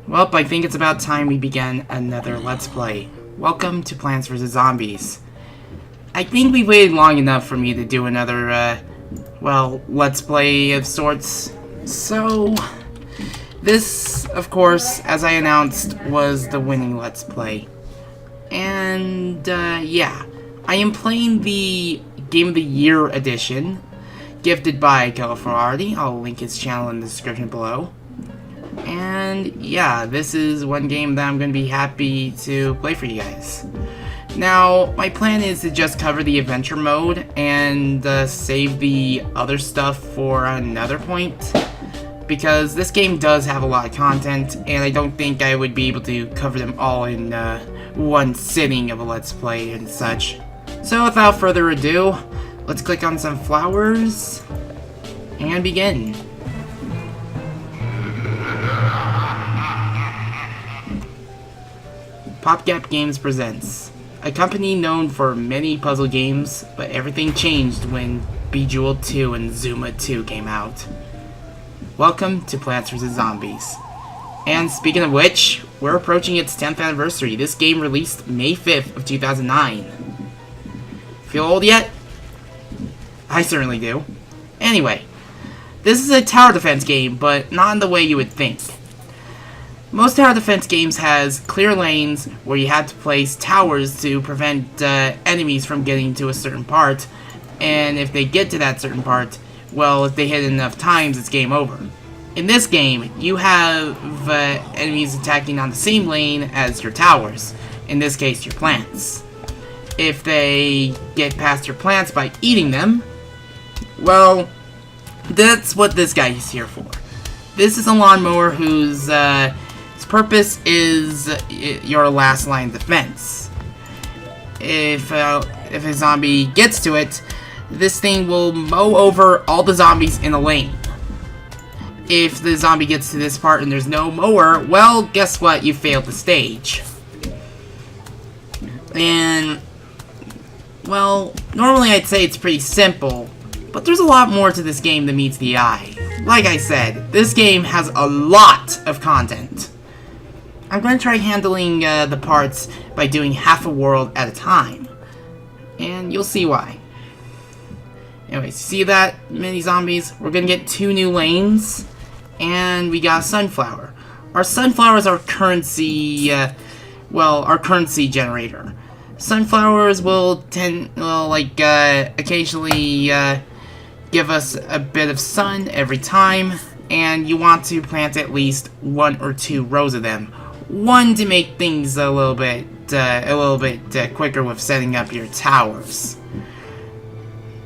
Well, I think it's about time we began another Let's Play. Welcome to Plants vs. Zombies. I think we waited long enough for me to do another, Let's Play of sorts. So, this, of course, as I announced, was the winning Let's Play. And, yeah. I am playing the Game of the Year edition, gifted by ColofulArty. I'll link his channel in the description below. And yeah, this is one game that I'm going to be happy to play for you guys. Now, my plan is to just cover the adventure mode and save the other stuff for another point. Because this game does have a lot of content, and I don't think I would be able to cover them all in one sitting of a Let's Play and such. So without further ado, let's click on some flowers and begin. PopGap Games presents a company known for many puzzle games, but everything changed when Bejeweled 2 and Zuma 2 came out. Welcome to Plants vs. Zombies. And speaking of which, we're approaching its 10th anniversary. This game released May 5th of 2009. Feel old yet? I certainly do. Anyway, this is a tower defense game, but not in the way you would think. Most tower defense games has clear lanes where you have to place towers to prevent enemies from getting to a certain part, and if they get to that certain part, well, if they hit it enough times, it's game over. In this game, you have enemies attacking on the same lane as your towers, in this case, your plants. If they get past your plants by eating them, well, that's what this guy is here for. This is a lawnmower whose purpose is your last line of defense. If a zombie gets to it, this thing will mow over all the zombies in a lane. If the zombie gets to this part and there's no mower, well, guess what? You failed the stage. And, well, normally I'd say it's pretty simple, but there's a lot more to this game than meets the eye. Like I said, this game has a lot of content. I'm going to try handling the parts by doing half a world at a time. And you'll see why. Anyways, see that, many zombies? We're going to get 2 new lanes. And we got a sunflower. Our sunflower is our currency, our currency generator. Sunflowers will occasionally give us a bit of sun every time. And you want to plant at least 1 or 2 rows of them. One to make things a little bit quicker with setting up your towers.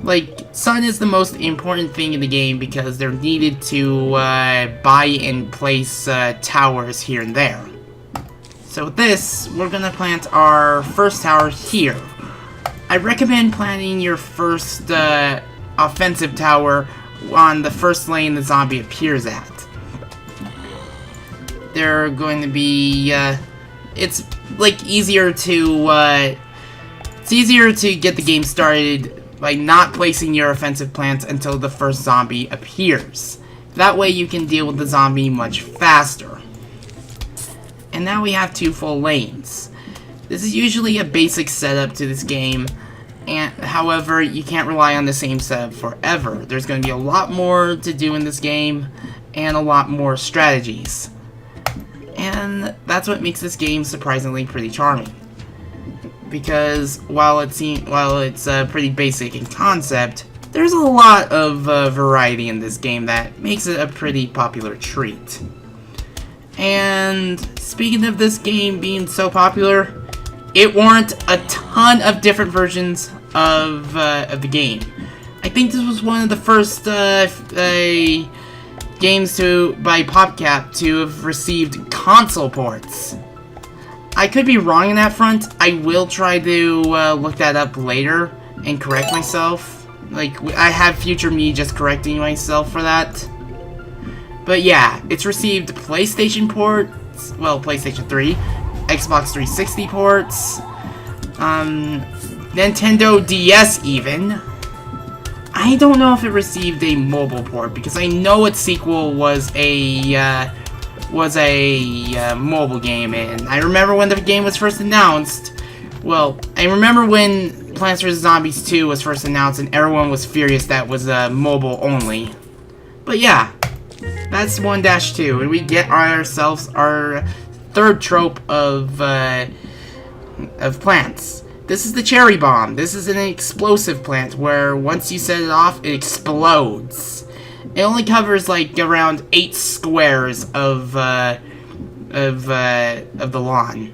Like, sun is the most important thing in the game because they're needed to buy and place towers here and there. So with this, we're gonna plant our first tower here. I recommend planting your first offensive tower on the first lane the zombie appears at. They're going to be, it's easier to get the game started by not placing your offensive plants until the first zombie appears. That way you can deal with the zombie much faster. And now we have 2 full lanes. This is usually a basic setup to this game, and however, you can't rely on the same setup forever. There's going to be a lot more to do in this game, and a lot more strategies. And that's what makes this game surprisingly pretty charming. Because while it's pretty basic in concept, there's a lot of variety in this game that makes it a pretty popular treat. And speaking of this game being so popular, it warrants a ton of different versions of the game. I think this was one of the first games by PopGap to have received console ports. I could be wrong in that front. I will try to look that up later and correct myself. I have future me just correcting myself for that. But yeah, it's received PlayStation ports, PlayStation 3, Xbox 360 ports, Nintendo DS even. I don't know if it received a mobile port because I know its sequel was a was a mobile game, and I remember when the game was first announced. Well, I remember when Plants vs. Zombies 2 was first announced, and everyone was furious that was mobile only. But yeah, that's 1-2, and we get ourselves our third trope of plants. This is the cherry bomb. This is an explosive plant where once you set it off, it explodes. It only covers like around 8 squares of the lawn.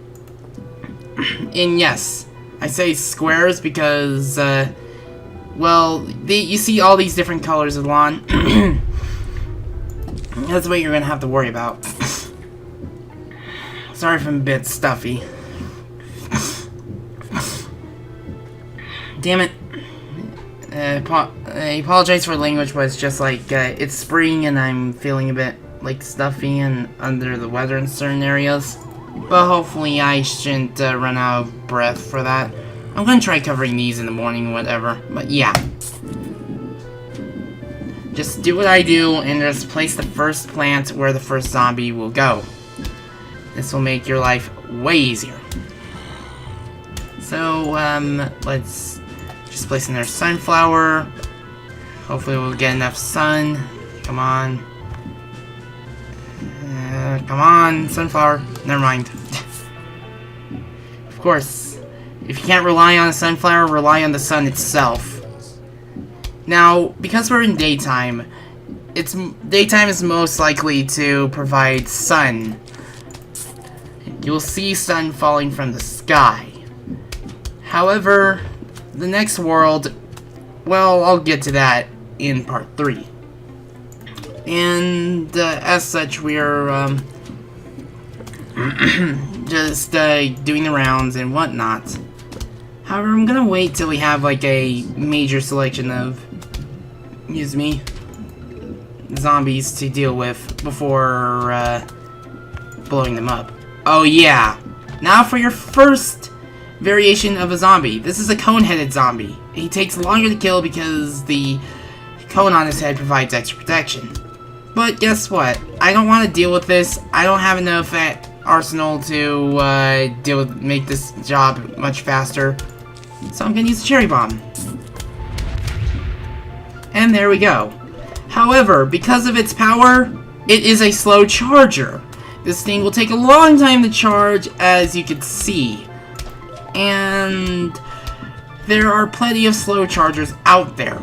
And yes, I say squares because well, you see all these different colors of lawn. That's what you're gonna have to worry about. Sorry if I'm a bit stuffy. Damn it. I apologize for language, but it's just like, it's spring and I'm feeling a bit, like, stuffy and under the weather in certain areas. But hopefully I shouldn't run out of breath for that. I'm gonna try covering these in the morning, whatever. But yeah. Just do what I do and just place the first plant where the first zombie will go. This will make your life way easier. So, let's just place in there sunflower. Hopefully we'll get enough sun. Come on. Come on, sunflower. Never mind. Of course, if you can't rely on a sunflower, rely on the sun itself. Now, because we're in daytime, daytime is most likely to provide sun. You'll see sun falling from the sky. However, the next world, well, I'll get to that in part 3. And as such, we're just doing the rounds and whatnot. However, I'm gonna wait till we have like a major selection of, excuse me, zombies to deal with before blowing them up. Oh yeah, now for your first variation of a zombie. This is a cone-headed zombie. He takes longer to kill because the cone on his head provides extra protection. But guess what? I don't want to deal with this. I don't have enough arsenal to make this job much faster. So I'm gonna use the cherry bomb. And there we go. However, because of its power, it is a slow charger. This thing will take a long time to charge, as you can see. And there are plenty of slow chargers out there.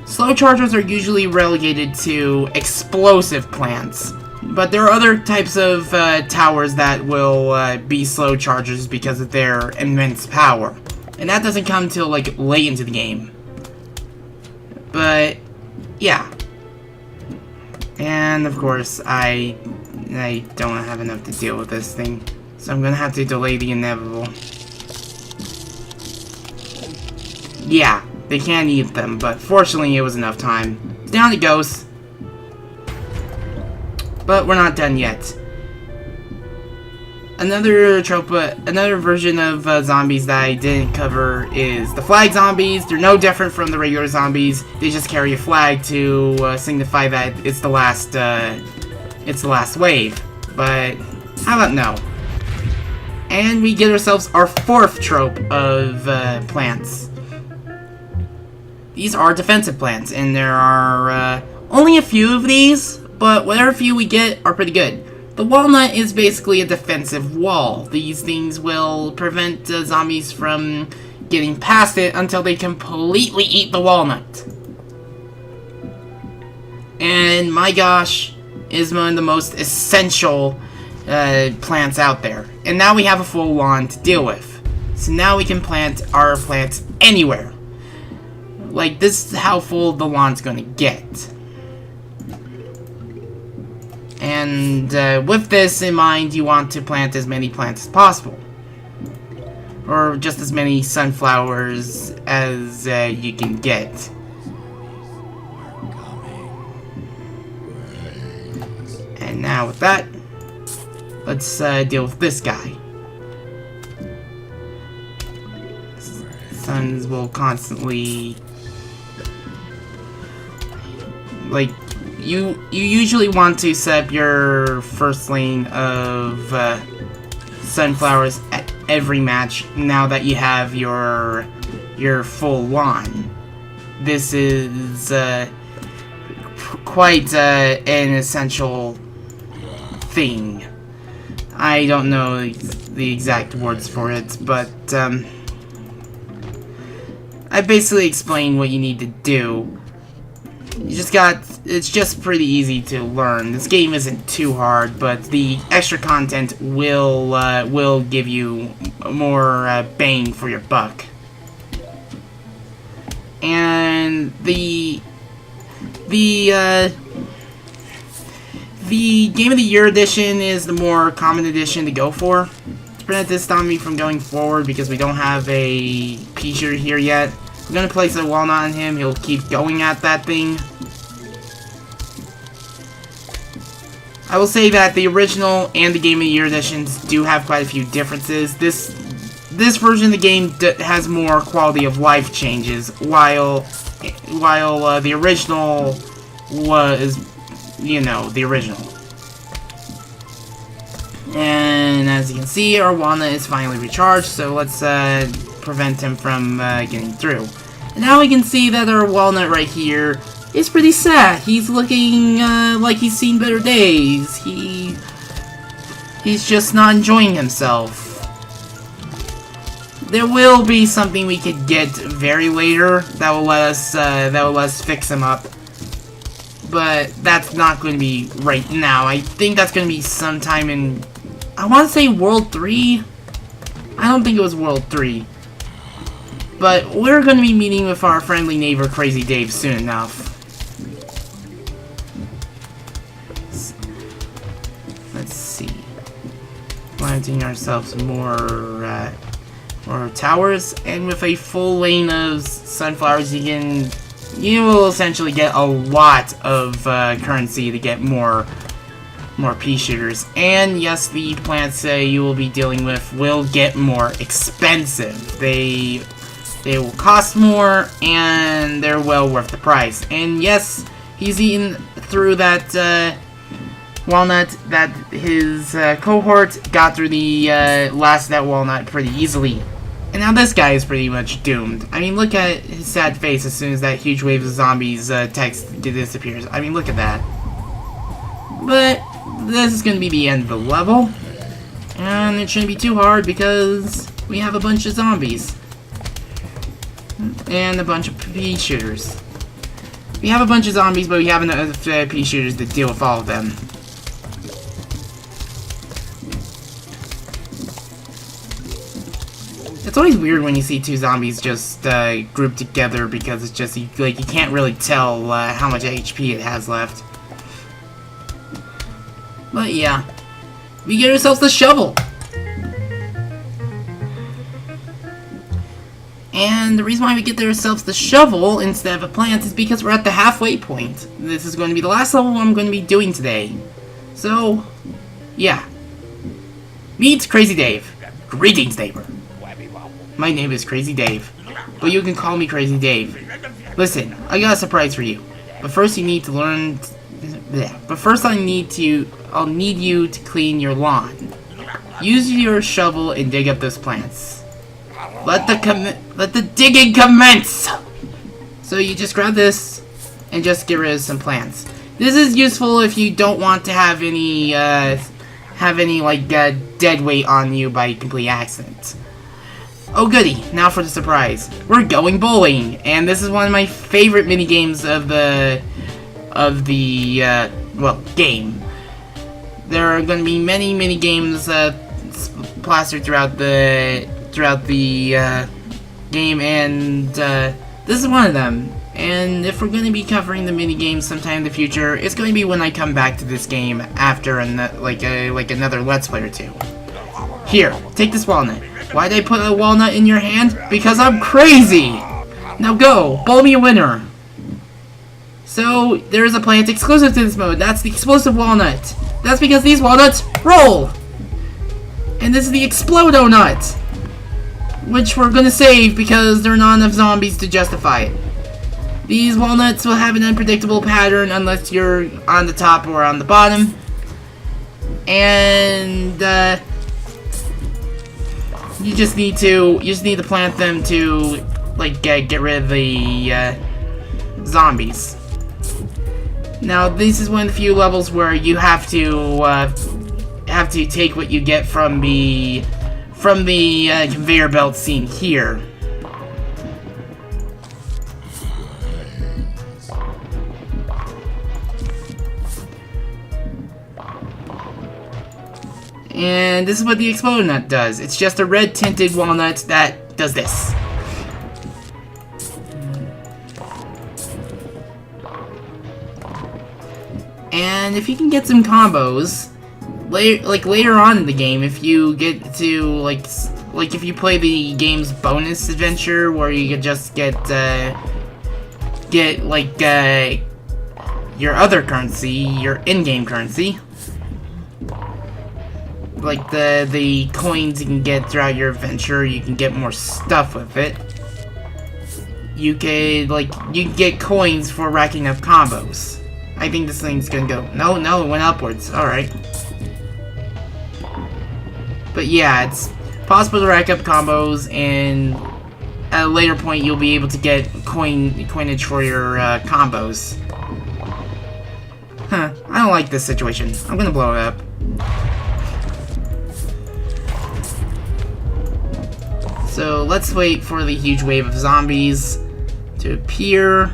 Slow chargers are usually relegated to explosive plants, but there are other types of towers that will be slow chargers because of their immense power. And that doesn't come till like late into the game. But yeah. And of course I don't have enough to deal with this thing, so I'm gonna have to delay the inevitable. Yeah, they can't eat them, but fortunately it was enough time. Down it goes. But we're not done yet. Another trope, another version of zombies that I didn't cover is the flag zombies. They're no different from the regular zombies. They just carry a flag to signify that it's the last wave. But how about no? And we get ourselves our fourth trope of plants. These are defensive plants, and there are only a few of these, but whatever few we get are pretty good. The walnut is basically a defensive wall. These things will prevent zombies from getting past it until they completely eat the walnut. And my gosh, is one of the most essential plants out there. And now we have a full lawn to deal with. So now we can plant our plants anywhere. Like, this is how full the lawn's gonna get. And with this in mind, you want to plant as many plants as possible. Or just as many sunflowers as you can get. And now with that, let's deal with this guy. Suns will constantly, like, you usually want to set up your first lane of sunflowers at every match now that you have your full lawn. This is quite an essential thing. I don't know the exact words for it, but I basically explained what you need to do. It's just pretty easy to learn. This game isn't too hard, but the extra content will give you more bang for your buck. And the Game of the Year edition is the more common edition to go for. To prevent this zombie from going forward, because we don't have a P-shooter here yet, I'm gonna place a Walnut on him. He'll keep going at that thing. I will say that the original and the Game of the Year editions do have quite a few differences. This version of the game has more quality of life changes, while the original was, you know, the original. And as you can see, our Walnut is finally recharged, so let's prevent him from getting through. And now we can see that our Walnut right here is pretty sad. He's looking like he's seen better days. He's just not enjoying himself. There will be something we could get very later that will let us fix him up. But that's not going to be right now. I think that's going to be sometime in, I want to say World 3? I don't think it was World 3. But we're going to be meeting with our friendly neighbor Crazy Dave soon enough. Let's see. Planting ourselves more towers, and with a full lane of sunflowers, you will essentially get a lot of currency to get more pea shooters. And yes, the plants you will be dealing with will get more expensive. They will cost more, and they're well worth the price. And yes, he's eaten through that walnut. That his cohort got through the last of that walnut pretty easily. And now this guy is pretty much doomed. I mean, look at his sad face as soon as that huge wave of zombies text disappears. I mean, look at that. But this is going to be the end of the level. And it shouldn't be too hard because we have a bunch of zombies. And a bunch of pea shooters. We have a bunch of zombies, but we have enough pea shooters to deal with all of them. It's always weird when you see two zombies just grouped together, because it's just you can't really tell how much HP it has left. But yeah, we get ourselves the shovel. And the reason why we get ourselves the shovel instead of a plant is because we're at the halfway point. This is going to be the last level I'm going to be doing today. So, yeah. Meet Crazy Dave. Greetings, neighbor. My name is Crazy Dave, but you can call me Crazy Dave. Listen, I got a surprise for you. But first you need to learn... But first I'll need you to clean your lawn. Use your shovel and dig up those plants. Let the digging commence! So you just grab this and just get rid of some plants. This is useful if you don't want to have any dead weight on you by complete accident. Oh goody, now for the surprise. We're going bowling, and this is one of my favorite mini games of the game. There are going to be many games plastered throughout the game, and this is one of them. And if we're going to be covering the mini games sometime in the future, it's going to be when I come back to this game after another Let's Play or two. Here, take this walnut. Why'd I put a walnut in your hand? Because I'm crazy! Now go, bowl me a winner. So, there's a plant exclusive to this mode. That's the explosive walnut. That's because these walnuts roll! And this is the Explodo nut, which we're gonna save because there are not enough zombies to justify it. These walnuts will have an unpredictable pattern unless you're on the top or on the bottom. And you just need to plant them to like get rid of the zombies. Now this is one of the few levels where you have to take what you get from the conveyor belt seen here. And this is what the exploded nut does. It's just a red tinted walnut that does this. And if you can get some combos, later on in the game, if you get to like if you play the game's bonus adventure where you can just get your other currency, your in-game currency, like the coins you can get throughout your adventure, you can get more stuff with it. You can get coins for racking up combos. I think this thing's gonna go. No, it went upwards. Alright. But yeah, it's possible to rack up combos, and at a later point you'll be able to get coinage for your combos. Huh, I don't like this situation. I'm gonna blow it up. So let's wait for the huge wave of zombies to appear.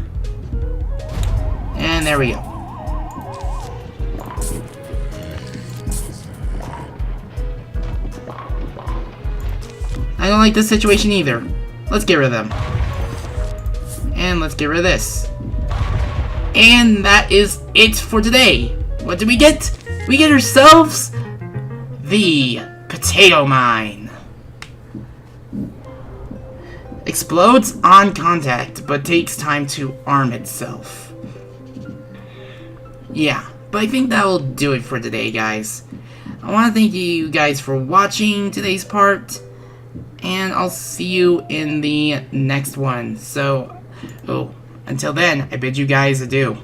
And there we go. I don't like this situation either. Let's get rid of them. And let's get rid of this. And that is it for today. What did we get? We get ourselves the potato mine. Explodes on contact, but takes time to arm itself. Yeah, but I think that will do it for today, guys. I want to thank you guys for watching today's part, and I'll see you in the next one. So, until then, I bid you guys adieu.